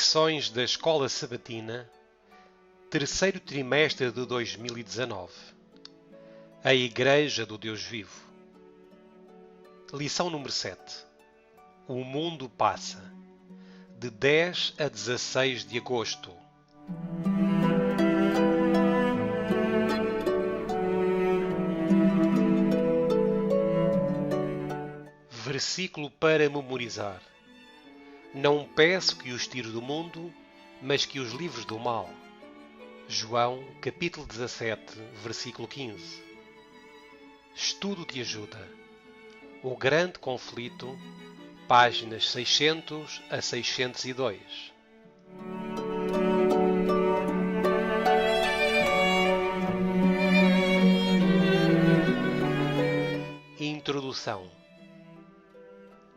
Lições da Escola Sabatina, terceiro trimestre de 2019. A Igreja do Deus Vivo. Lição número 7. O mundo passa. De 10 a 16 de agosto. Versículo para memorizar. Não peço que os tires do mundo, mas que os livres do mal. João, capítulo 17, versículo 15. Estudo de ajuda. O grande conflito, páginas 600 a 602. Introdução.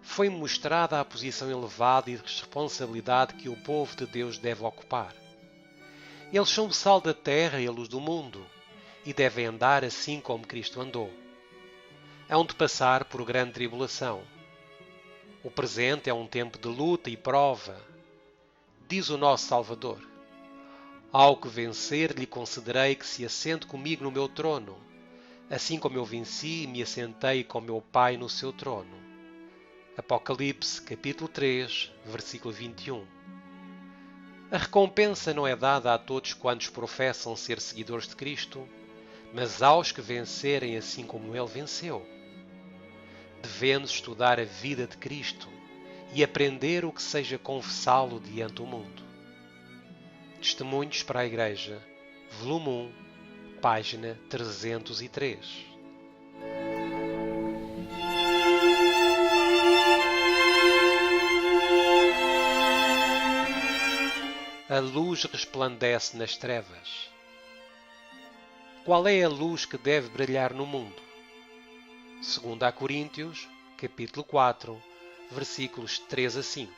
Foi mostrada a posição elevada e de responsabilidade que o povo de Deus deve ocupar. Eles são o sal da terra e a luz do mundo, e devem andar assim como Cristo andou. Hão de passar por grande tribulação. O presente é um tempo de luta e prova. Diz o nosso Salvador: ao que vencer, lhe concederei que se assente comigo no meu trono, assim como eu venci e me assentei com meu Pai no seu trono. Apocalipse, capítulo 3, versículo 21. A recompensa não é dada a todos quantos professam ser seguidores de Cristo, mas aos que vencerem assim como Ele venceu. Devemos estudar a vida de Cristo e aprender o que seja confessá-lo diante do mundo. Testemunhos para a Igreja, volume 1, página 303. A luz resplandece nas trevas. Qual é a luz que deve brilhar no mundo? 2 Coríntios, capítulo 4, versículos 3 a 5.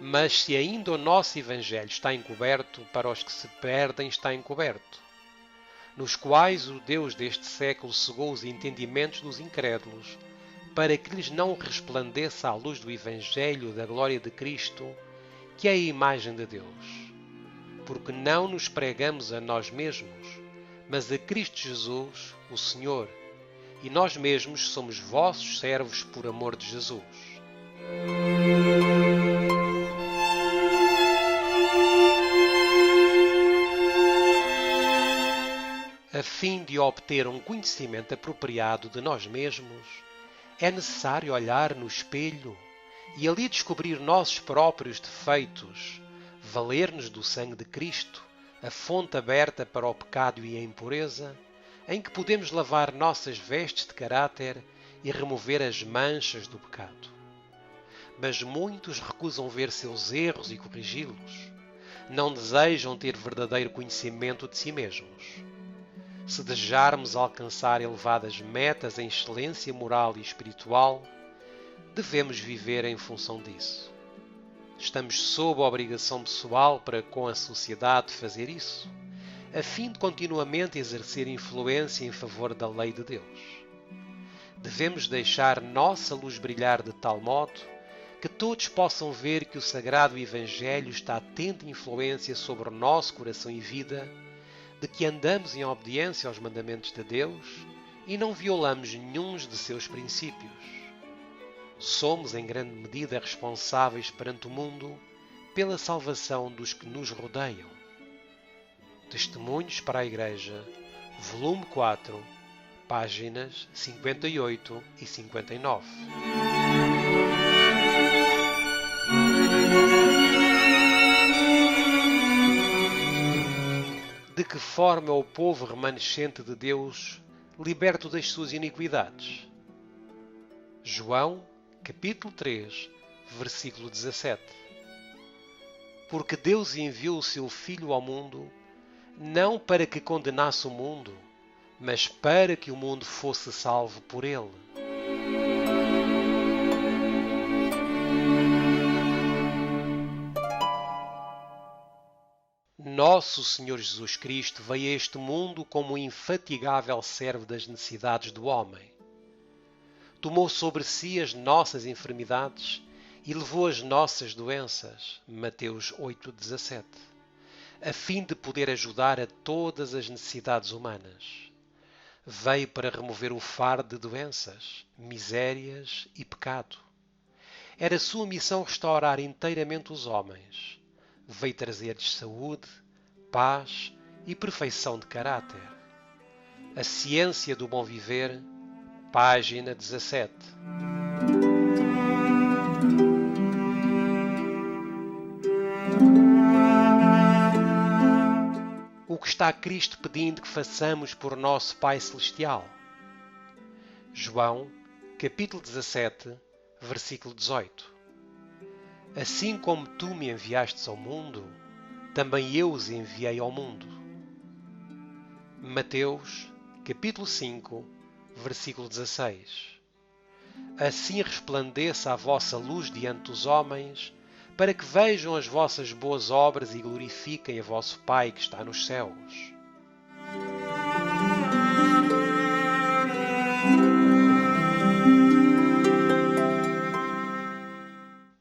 Mas se ainda o nosso Evangelho está encoberto, para os que se perdem está encoberto, nos quais o Deus deste século cegou os entendimentos dos incrédulos, para que lhes não resplandeça a luz do Evangelho da glória de Cristo, que é a imagem de Deus. Porque não nos pregamos a nós mesmos, mas a Cristo Jesus, o Senhor, e nós mesmos somos vossos servos por amor de Jesus. A fim de obter um conhecimento apropriado de nós mesmos, é necessário olhar no espelho e ali descobrir nossos próprios defeitos, valer-nos do sangue de Cristo, a fonte aberta para o pecado e a impureza, em que podemos lavar nossas vestes de caráter e remover as manchas do pecado. Mas muitos recusam ver seus erros e corrigi-los. Não desejam ter verdadeiro conhecimento de si mesmos. Se desejarmos alcançar elevadas metas em excelência moral e espiritual, devemos viver em função disso. Estamos sob a obrigação pessoal para com a sociedade fazer isso, a fim de continuamente exercer influência em favor da lei de Deus. Devemos deixar nossa luz brilhar de tal modo que todos possam ver que o Sagrado Evangelho está a tendo influência sobre o nosso coração e vida, de que andamos em obediência aos mandamentos de Deus e não violamos nenhum de seus princípios. Somos, em grande medida, responsáveis perante o mundo pela salvação dos que nos rodeiam. Testemunhos para a Igreja, volume 4, páginas 58 e 59. De que forma é o povo remanescente de Deus liberto das suas iniquidades? João, capítulo 3, versículo 17. Porque Deus enviou o seu Filho ao mundo, não para que condenasse o mundo, mas para que o mundo fosse salvo por ele. Nosso Senhor Jesus Cristo veio a este mundo como um infatigável servo das necessidades do homem. Tomou sobre si as nossas enfermidades e levou as nossas doenças, Mateus 8,17, a fim de poder ajudar a todas as necessidades humanas. Veio para remover o fardo de doenças, misérias e pecado. Era sua missão restaurar inteiramente os homens. Veio trazer-lhes saúde, paz e perfeição de caráter. A Ciência do Bom Viver, página 17. O que está Cristo pedindo que façamos por nosso Pai Celestial? João, capítulo 17, versículo 18. Assim como tu me enviastes ao mundo, também eu os enviei ao mundo. Mateus, capítulo 5, versículo 16. Assim resplandeça a vossa luz diante dos homens, para que vejam as vossas boas obras e glorifiquem a vosso Pai que está nos céus.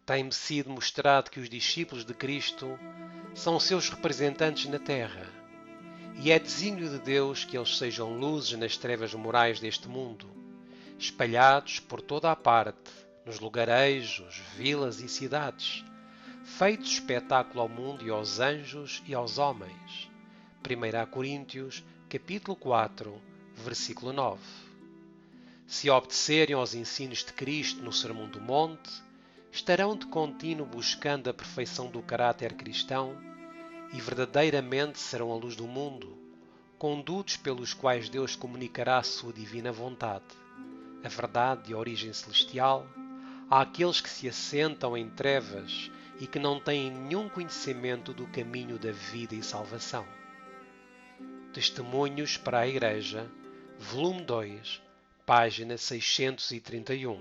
Tem-me sido mostrado que os discípulos de Cristo são seus representantes na terra, e é desígnio de Deus que eles sejam luzes nas trevas morais deste mundo, espalhados por toda a parte, nos lugarejos, vilas e cidades, feitos espetáculo ao mundo e aos anjos e aos homens. 1 Coríntios, capítulo 4, versículo 9. Se obedecerem aos ensinos de Cristo no Sermão do Monte, estarão de contínuo buscando a perfeição do caráter cristão e verdadeiramente serão a luz do mundo, condutos pelos quais Deus comunicará a sua divina vontade, a verdade de origem celestial, àqueles que se assentam em trevas e que não têm nenhum conhecimento do caminho da vida e salvação. Testemunhos para a Igreja, volume 2, página 631.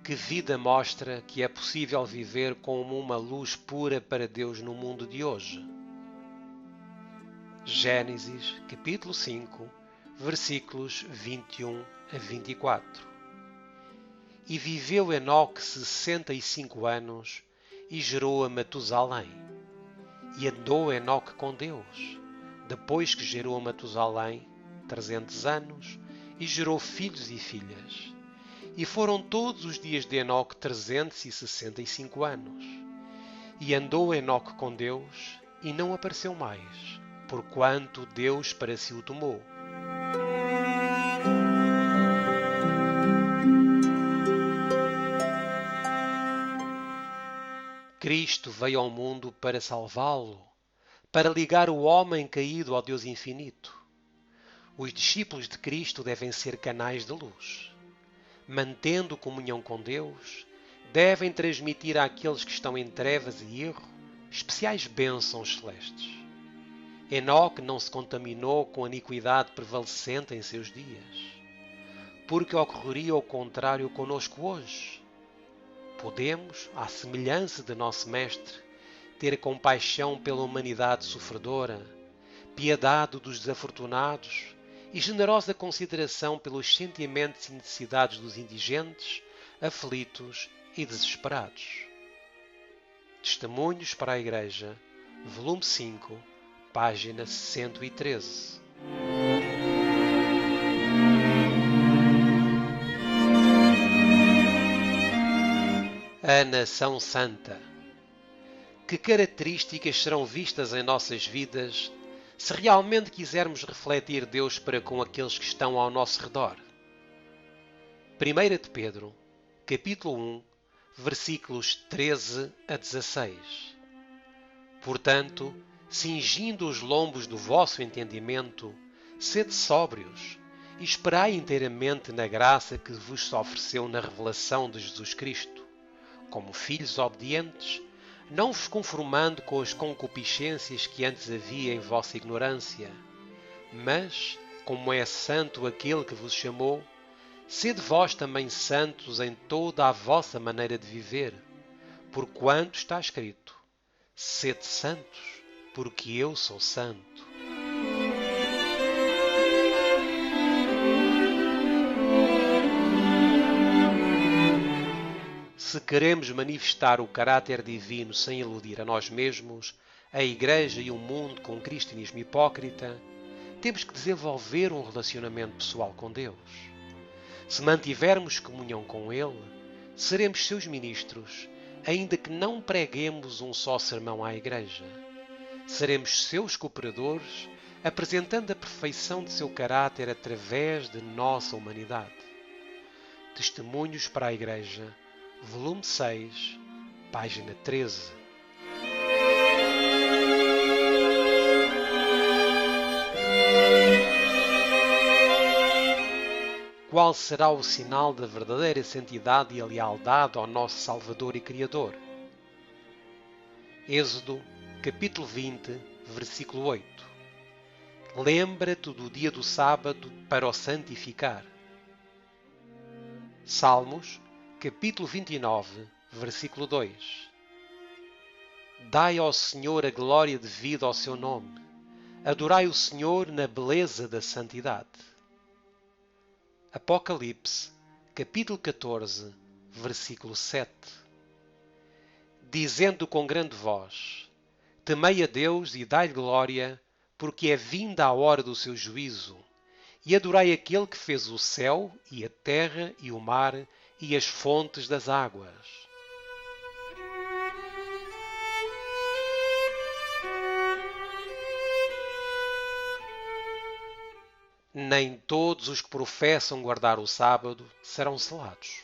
Que vida mostra que é possível viver como uma luz pura para Deus no mundo de hoje? Gênesis, capítulo 5, versículos 21 a 24. E viveu Enoque 65 anos e gerou a Matusalém. E andou Enoque com Deus, depois que gerou a Matusalém 300 anos, e gerou filhos e filhas. E foram todos os dias de Enoque 365 anos. E andou Enoque com Deus, e não apareceu mais, porquanto Deus para si o tomou. Cristo veio ao mundo para salvá-lo, para ligar o homem caído ao Deus infinito. Os discípulos de Cristo devem ser canais de luz. Mantendo comunhão com Deus, devem transmitir àqueles que estão em trevas e erro especiais bênçãos celestes. Enoque não se contaminou com a iniquidade prevalecente em seus dias, porque ocorreria o contrário conosco hoje. Podemos, à semelhança de nosso Mestre, ter compaixão pela humanidade sofredora, piedade dos desafortunados e generosa consideração pelos sentimentos e necessidades dos indigentes, aflitos e desesperados. Testemunhos para a Igreja, volume 5, página 113. A Nação Santa. Que características serão vistas em nossas vidas se realmente quisermos refletir Deus para com aqueles que estão ao nosso redor? 1 de Pedro, capítulo 1, versículos 13 a 16. Portanto, cingindo os lombos do vosso entendimento, sede sóbrios e esperai inteiramente na graça que vos ofereceu na revelação de Jesus Cristo. Como filhos obedientes, não vos conformando com as concupiscências que antes havia em vossa ignorância, mas, como é santo aquele que vos chamou, sede vós também santos em toda a vossa maneira de viver, porquanto está escrito: sede santos, porque eu sou santo. se queremos manifestar o caráter divino sem iludir a nós mesmos, a Igreja e o mundo com um cristianismo hipócrita, temos que desenvolver um relacionamento pessoal com Deus. Se mantivermos comunhão com Ele, seremos seus ministros, ainda que não preguemos um só sermão à Igreja. Seremos seus cooperadores, apresentando a perfeição de seu caráter através de nossa humanidade. Testemunhos para a Igreja, volume 6, página 13. Qual será o sinal da verdadeira santidade e a lealdade ao nosso Salvador e Criador? Êxodo, capítulo 20, versículo 8. Lembra-te do dia do sábado para o santificar. Salmos, capítulo 29, versículo 2. Dai ao Senhor a glória devida ao seu nome. Adorai o Senhor na beleza da santidade. Apocalipse, capítulo 14, versículo 7. Dizendo com grande voz: Temei a Deus e dai-lhe glória, porque é vinda a hora do seu juízo. E adorai aquele que fez o céu e a terra e o mar e as fontes das águas. Nem todos os que professam guardar o sábado serão selados.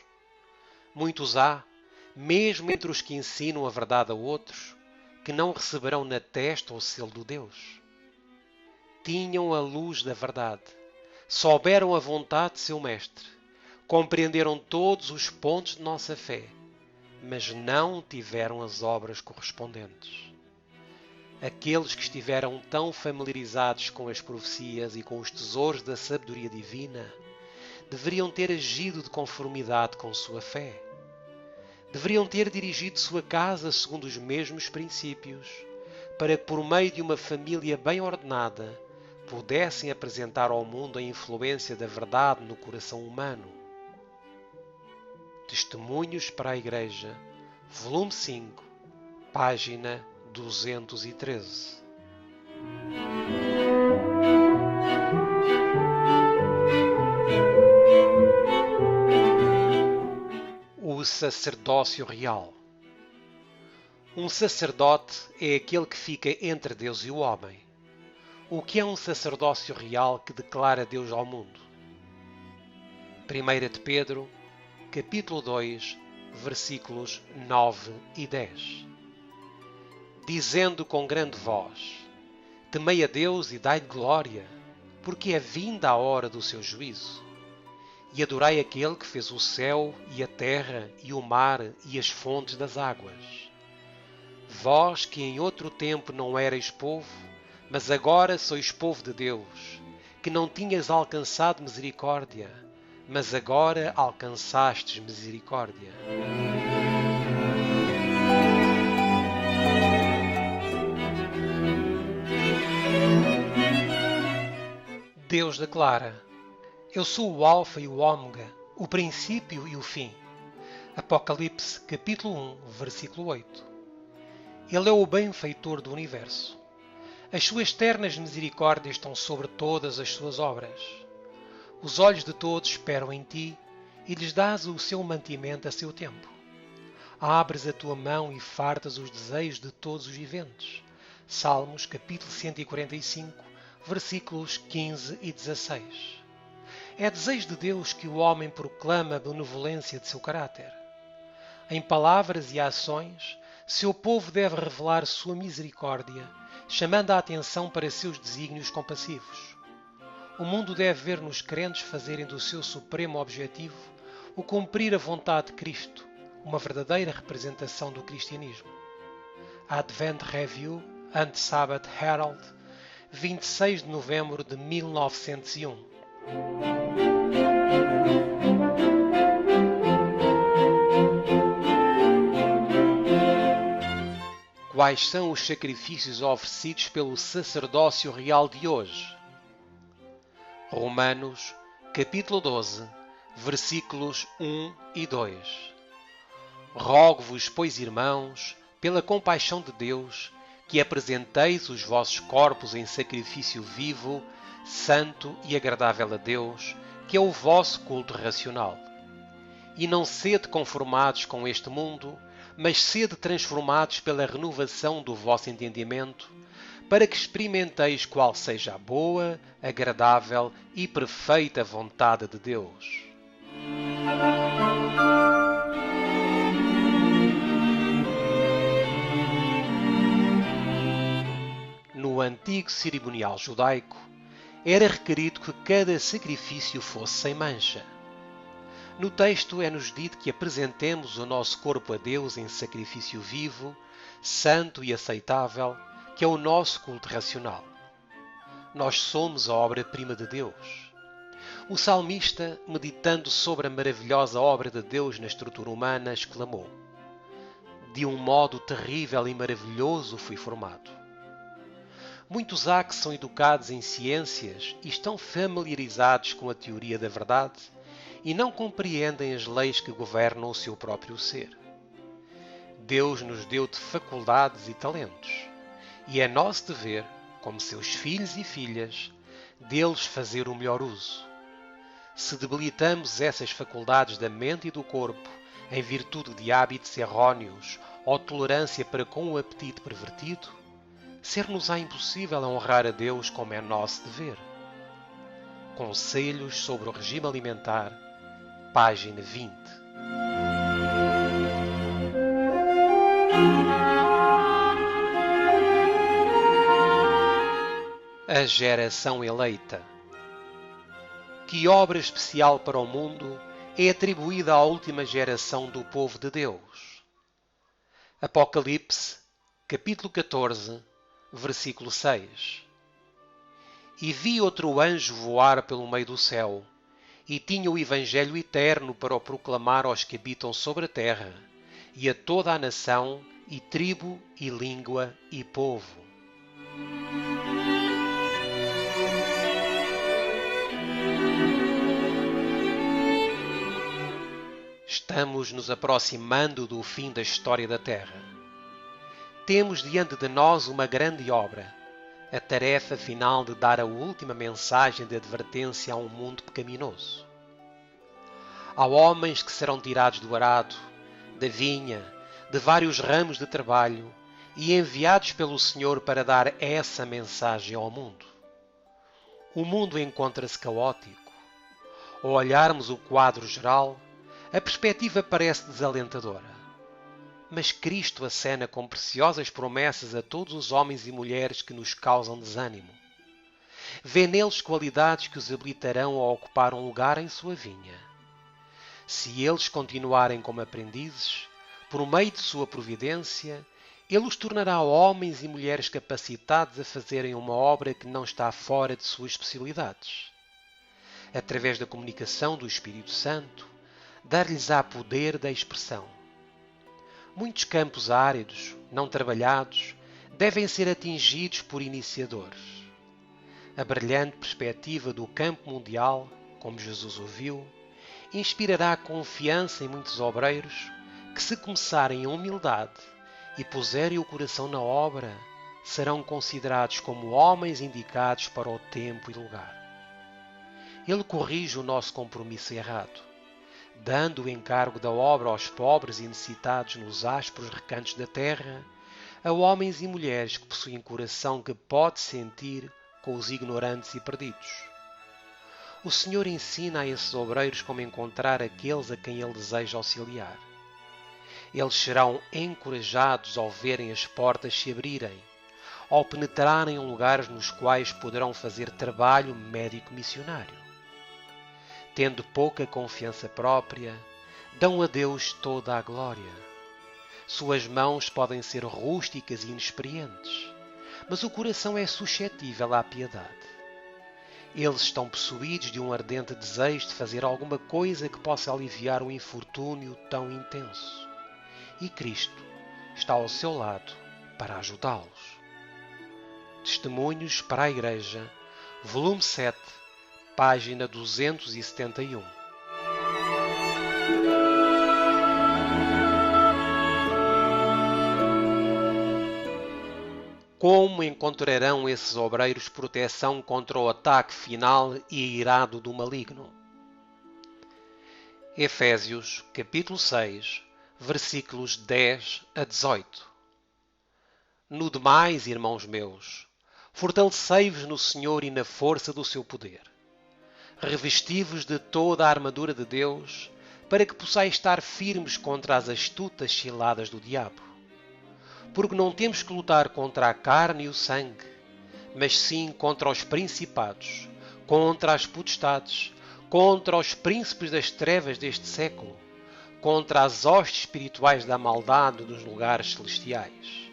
Muitos há, mesmo entre os que ensinam a verdade a outros, que não receberão na testa o selo do Deus. Tinham a luz da verdade, souberam a vontade de seu Mestre, compreenderam todos os pontos de nossa fé, mas não tiveram as obras correspondentes. Aqueles que estiveram tão familiarizados com as profecias e com os tesouros da sabedoria divina, deveriam ter agido de conformidade com sua fé. Deveriam ter dirigido sua casa segundo os mesmos princípios, para que por meio de uma família bem ordenada, pudessem apresentar ao mundo a influência da verdade no coração humano. Testemunhos para a Igreja, volume 5, página 213. O sacerdócio real. Um sacerdote é aquele que fica entre Deus e o homem. O que é um sacerdócio real que declara Deus ao mundo? 1 de Pedro, capítulo 2, versículos 9 e 10. Dizendo com grande voz: Temei a Deus e dai-lhe glória, porque é vinda a hora do seu juízo. E adorai aquele que fez o céu e a terra e o mar e as fontes das águas. Vós que em outro tempo não erais povo, mas agora sois povo de Deus, que não tinhas alcançado misericórdia, mas agora alcançastes misericórdia. Deus declara: Eu sou o Alfa e o Ômega, o princípio e o fim. Apocalipse, capítulo 1, versículo 8. Ele é o benfeitor do universo. As suas ternas misericórdias estão sobre todas as suas obras. Os olhos de todos esperam em ti e lhes dás o seu mantimento a seu tempo. Abres a tua mão e fartas os desejos de todos os viventes. Salmos, capítulo 145, versículos 15 e 16. É desejo de Deus que o homem proclama a benevolência de seu caráter. Em palavras e ações, seu povo deve revelar sua misericórdia, chamando a atenção para seus desígnios compassivos. O mundo deve ver nos crentes fazerem do seu supremo objetivo o cumprir a vontade de Cristo, uma verdadeira representação do cristianismo. Advent Review and Sabbath Herald, 26 de novembro de 1901. Quais são os sacrifícios oferecidos pelo sacerdócio real de hoje? Romanos, capítulo 12, versículos 1 e 2. Rogo-vos, pois, irmãos, pela compaixão de Deus, que apresenteis os vossos corpos em sacrifício vivo, santo e agradável a Deus, que é o vosso culto racional. E não sede conformados com este mundo, mas sede transformados pela renovação do vosso entendimento, para que experimenteis qual seja a boa, agradável e perfeita vontade de Deus. No antigo cerimonial judaico, era requerido que cada sacrifício fosse sem mancha. No texto é-nos dito que apresentemos o nosso corpo a Deus em sacrifício vivo, santo e aceitável, que é o nosso culto racional. Nós somos a obra-prima de Deus. O salmista, meditando sobre a maravilhosa obra de Deus na estrutura humana, exclamou: "De um modo terrível e maravilhoso fui formado." Muitos há que são educados em ciências e estão familiarizados com a teoria da verdade e não compreendem as leis que governam o seu próprio ser. Deus nos deu de faculdades e talentos, e é nosso dever, como seus filhos e filhas, deles fazer o melhor uso. Se debilitamos essas faculdades da mente e do corpo em virtude de hábitos errôneos ou tolerância para com o apetite pervertido, ser-nos-á impossível honrar a Deus como é nosso dever. Conselhos sobre o regime alimentar, página 20. A geração eleita. Que obra especial para o mundo é atribuída à última geração do povo de Deus? Apocalipse, capítulo 14, versículo 6. E vi outro anjo voar pelo meio do céu, e tinha o Evangelho eterno para o proclamar aos que habitam sobre a terra, e a toda a nação, e tribo, e língua, e povo. Estamos nos aproximando do fim da história da Terra. Temos diante de nós uma grande obra, a tarefa final de dar a última mensagem de advertência a um mundo pecaminoso. Há homens que serão tirados do arado, da vinha, de vários ramos de trabalho e enviados pelo Senhor para dar essa mensagem ao mundo. O mundo encontra-se caótico. Ao olharmos o quadro geral, a perspectiva parece desalentadora. Mas Cristo acena com preciosas promessas a todos os homens e mulheres que nos causam desânimo. Vê neles qualidades que os habilitarão a ocupar um lugar em sua vinha. Se eles continuarem como aprendizes, por meio de sua providência, Ele os tornará homens e mulheres capacitados a fazerem uma obra que não está fora de suas especialidades. Através da comunicação do Espírito Santo, dar-lhes-á poder da expressão. Muitos campos áridos, não trabalhados, devem ser atingidos por iniciadores. A brilhante perspectiva do campo mundial, como Jesus o viu, inspirará confiança em muitos obreiros que, se começarem em humildade e puserem o coração na obra, serão considerados como homens indicados para o tempo e lugar. Ele corrige o nosso compromisso errado, dando o encargo da obra aos pobres e necessitados nos ásperos recantos da terra, a homens e mulheres que possuem coração que pode sentir com os ignorantes e perdidos. O Senhor ensina a esses obreiros como encontrar aqueles a quem Ele deseja auxiliar. Eles serão encorajados ao verem as portas se abrirem, ao penetrarem em lugares nos quais poderão fazer trabalho médico-missionário. Tendo pouca confiança própria, dão a Deus toda a glória. Suas mãos podem ser rústicas e inexperientes, mas o coração é suscetível à piedade. Eles estão possuídos de um ardente desejo de fazer alguma coisa que possa aliviar o infortúnio tão intenso. E Cristo está ao seu lado para ajudá-los. Testemunhos para a Igreja, volume 7, página 271. como encontrarão esses obreiros proteção contra o ataque final e irado do maligno? Efésios, capítulo 6, versículos 10 a 18. No demais, irmãos meus, fortalecei-vos no Senhor e na força do seu poder. Revesti-vos de toda a armadura de Deus, para que possais estar firmes contra as astutas ciladas do diabo. Porque não temos que lutar contra a carne e o sangue, mas sim contra os principados, contra as potestades, contra os príncipes das trevas deste século, contra as hostes espirituais da maldade nos lugares celestiais.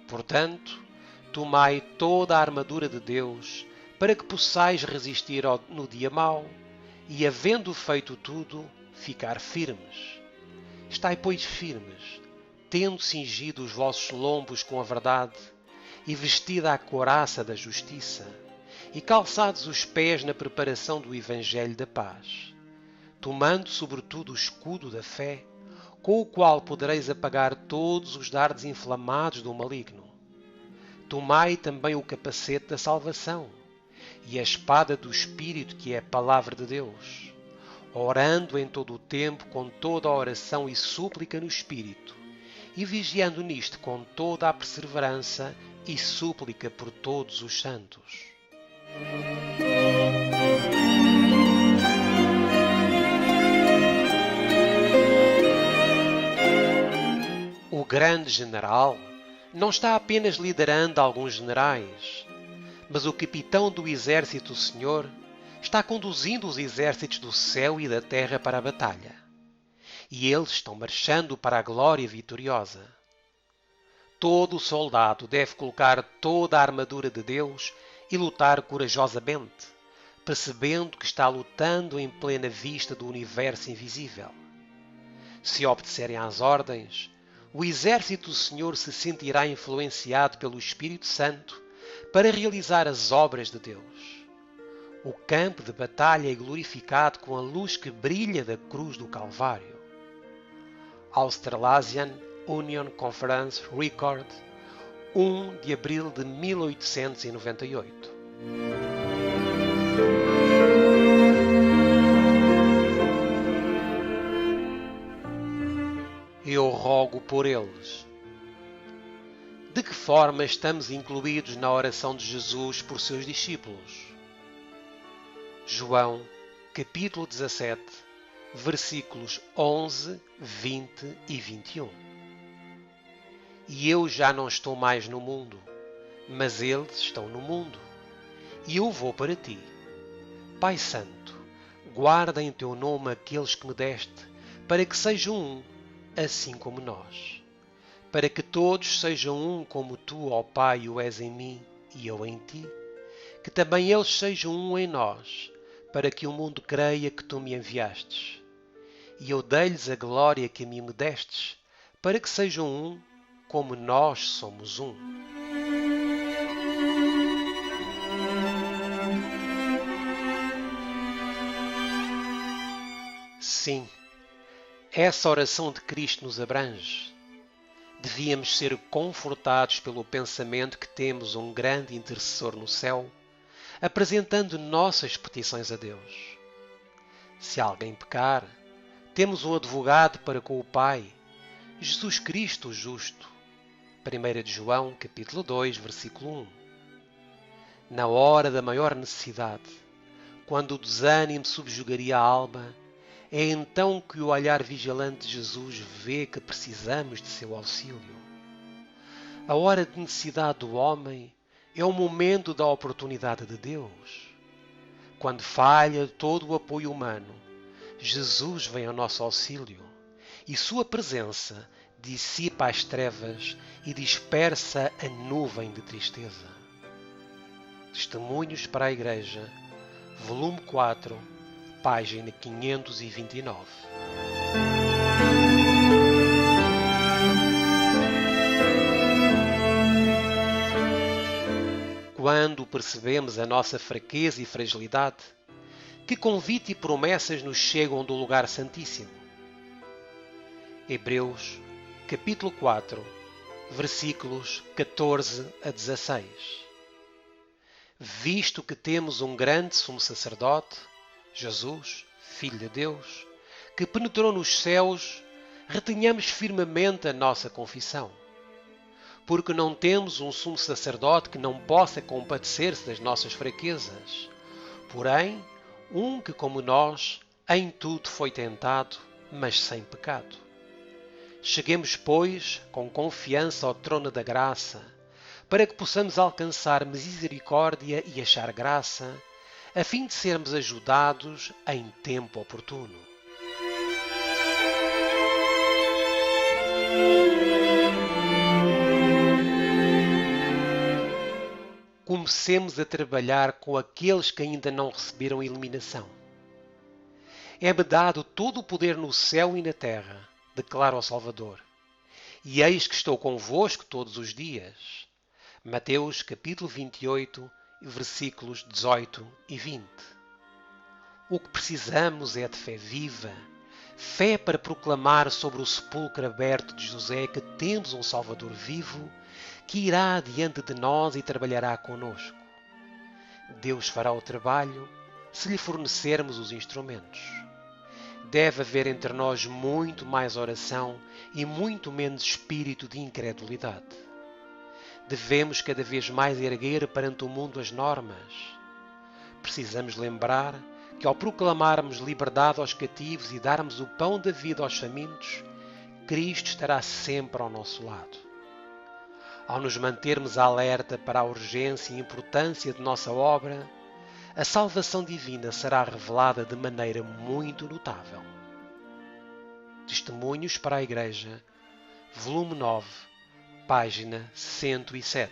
Portanto, tomai toda a armadura de Deus, para que possais resistir no dia mau, e, havendo feito tudo, ficar firmes. Estai, pois, firmes, tendo cingido os vossos lombos com a verdade, e vestida a couraça da justiça, e calçados os pés na preparação do Evangelho da paz, tomando sobretudo o escudo da fé, com o qual podereis apagar todos os dardos inflamados do maligno. Tomai também o capacete da salvação, e a espada do Espírito, que é a palavra de Deus, orando em todo o tempo com toda a oração e súplica no Espírito, e vigiando nisto com toda a perseverança e súplica por todos os santos. O grande general não está apenas liderando alguns generais, mas o capitão do exército do Senhor está conduzindo os exércitos do céu e da terra para a batalha. E eles estão marchando para a glória vitoriosa. Todo soldado deve colocar toda a armadura de Deus e lutar corajosamente, percebendo que está lutando em plena vista do universo invisível. Se obedecerem às ordens, o exército do Senhor se sentirá influenciado pelo Espírito Santo para realizar as obras de Deus. O campo de batalha é glorificado com a luz que brilha da cruz do Calvário. Australasian Union Conference Record, 1 de abril de 1898. Eu rogo por eles. De que forma estamos incluídos na oração de Jesus por seus discípulos? João, capítulo 17, versículos 11, 20 e 21. E eu já não estou mais no mundo, mas eles estão no mundo, e eu vou para ti. Pai Santo, guarda em teu nome aqueles que me deste, para que sejam um, assim como nós. Para que todos sejam um como tu, ó Pai, o és em mim e eu em ti. Que também eles sejam um em nós, para que o mundo creia que tu me enviastes. E eu dei-lhes a glória que a mim me destes, para que sejam um, como nós somos um. Sim, essa oração de Cristo nos abrange. Devíamos ser confortados pelo pensamento que temos um grande intercessor no céu, apresentando nossas petições a Deus. Se alguém pecar, temos um advogado para com o Pai, Jesus Cristo o justo. 1 de João, capítulo 2, versículo 1. Na hora da maior necessidade, quando o desânimo subjugaria a alma, é então que o olhar vigilante de Jesus vê que precisamos de seu auxílio. A hora de necessidade do homem é o momento da oportunidade de Deus. Quando falha todo o apoio humano, Jesus vem ao nosso auxílio e sua presença dissipa as trevas e dispersa a nuvem de tristeza. Testemunhos para a Igreja, volume 4, página 529. Quando percebemos a nossa fraqueza e fragilidade, que convite e promessas nos chegam do lugar santíssimo. Hebreus, capítulo 4, versículos 14 a 16. Visto que temos um grande sumo sacerdote, Jesus, Filho de Deus, que penetrou nos céus, retenhamos firmemente a nossa confissão. Porque não temos um sumo sacerdote que não possa compadecer-se das nossas fraquezas, porém, um que, como nós, em tudo foi tentado, mas sem pecado. Cheguemos, pois, com confiança ao trono da graça, para que possamos alcançar misericórdia e achar graça, a fim de sermos ajudados em tempo oportuno. Comecemos a trabalhar com aqueles que ainda não receberam a iluminação. É-me dado todo o poder no céu e na terra, declara o Salvador. E eis que estou convosco todos os dias. Mateus capítulo 28, versículos 18 e 20. O que precisamos é de fé viva, fé para proclamar sobre o sepulcro aberto de José que temos um Salvador vivo, que irá diante de nós e trabalhará conosco. Deus fará o trabalho se lhe fornecermos os instrumentos. Deve haver entre nós muito mais oração e muito menos espírito de incredulidade. Devemos cada vez mais erguer perante o mundo as normas. Precisamos lembrar que ao proclamarmos liberdade aos cativos e darmos o pão da vida aos famintos, Cristo estará sempre ao nosso lado. Ao nos mantermos alerta para a urgência e importância de nossa obra, a salvação divina será revelada de maneira muito notável. Testemunhos para a Igreja, volume 9, página 107.